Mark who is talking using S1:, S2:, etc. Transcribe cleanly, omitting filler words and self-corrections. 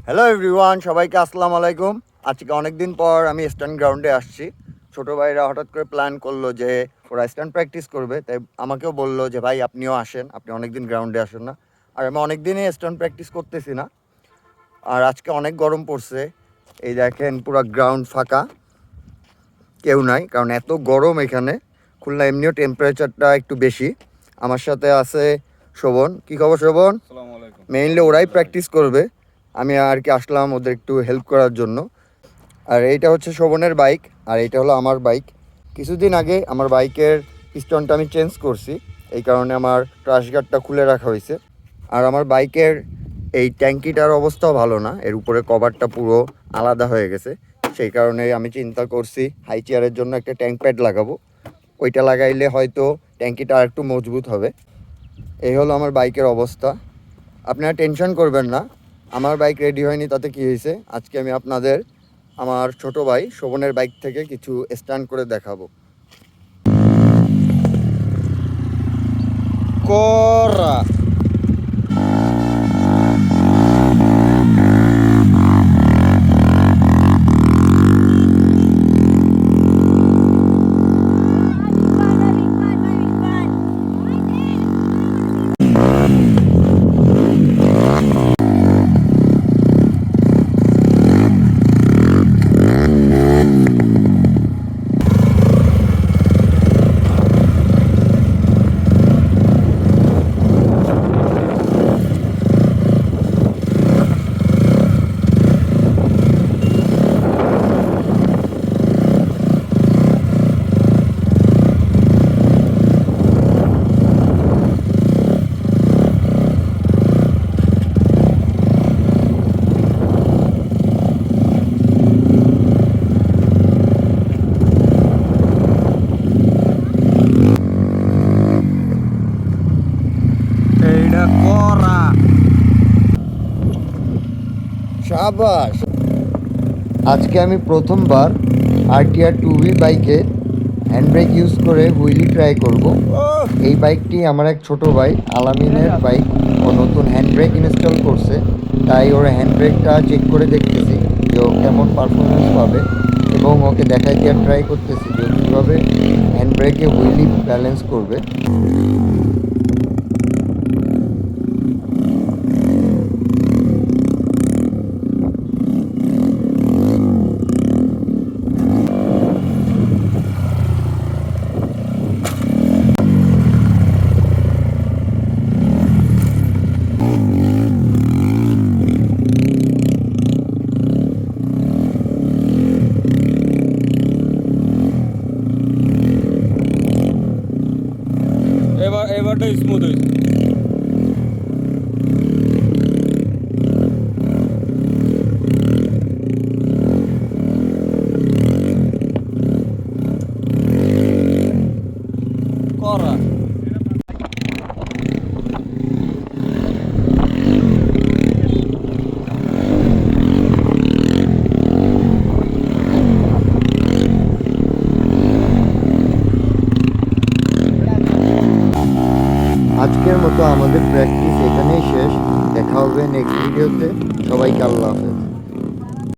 S1: Hello everyone, সবাইকে আসসালামু আলাইকুম। আজকে অনেক দিন পর আমি স্ট্যান্ড গ্রাউন্ডে আসছি। ছোটো ভাইরা হঠাৎ করে প্ল্যান করলো যে ওরা স্ট্যান্ড প্র্যাকটিস করবে, তাই আমাকেও বললো যে ভাই আপনিও আসেন, আপনি অনেক দিন গ্রাউন্ডে আসেন না। আর আমি অনেক দিনই স্ট্যান্ড প্র্যাকটিস করতেছি না। আর আজকে অনেক গরম পড়ছে, এই দেখেন পুরো গ্রাউন্ড ফাঁকা, কেউ নাই, কারণ এত গরম এখানে। খুলনা এমনিও টেম্পারেচারটা একটু বেশি। আমার সাথে আছে শোভন। কী খবর শোভন? মেইনলি ওরাই প্র্যাকটিস করবে, আমি আর কি আসলাম ওদের একটু হেল্প করার জন্য। আর এইটা হচ্ছে শোভনের বাইক, আর এইটা হলো আমার বাইক। কিছুদিন আগে আমার বাইকের পিস্টনটা আমি চেঞ্জ করছি, এই কারণে আমার ক্রাশ গার্ডটা খুলে রাখা হয়েছে। আর আমার বাইকের এই ট্যাঙ্কিটার অবস্থাও ভালো না, এর উপরে কভারটা পুরো আলাদা হয়ে গেছে। সেই কারণে আমি চিন্তা করছি হাই চেয়ারের জন্য একটা ট্যাঙ্ক প্যাড লাগাবো। ওইটা লাগাইলে হয়তো ট্যাঙ্কিটা আর একটু মজবুত হবে। এই হলো আমার বাইকের অবস্থা। আপনারা টেনশন করবেন না, আমার বাইক রেডি হয়নি তাতে কি হয়েছে। আজকে আমি আপনাদের আমার ছোট ভাই শোভনের বাইক থেকে কিছু স্টান্ট করে দেখাবো। করা শাবাশ। আজকে আমি প্রথমবার আরটিআর 2V বাইকে হ্যান্ড ব্রেক ইউজ করে হুইলি ট্রাই করব। এই বাইকটি আমার এক ছোট ভাই আলামিনের বাইক, ও নতুন হ্যান্ড ব্রেক ইনস্টল করছে, তাই ওর হ্যান্ড ব্রেকটা চেক করে দেখতেছি যে ও কেমন পারফরমেন্স পাবে, এবং ওকে দেখাই দেওয়ার ট্রাই করতেছি যে কীভাবে হ্যান্ড ব্রেকে হুইলি ব্যালেন্স করবে।
S2: এবারটা স্মুথ হয়েছে। করা
S1: আজকের মতো আমাদের প্র্যাকটিস এখানেই শেষ। দেখা হবে নেক্সট ভিডিওতে। সবাইকে আল্লাহ হাফেজ।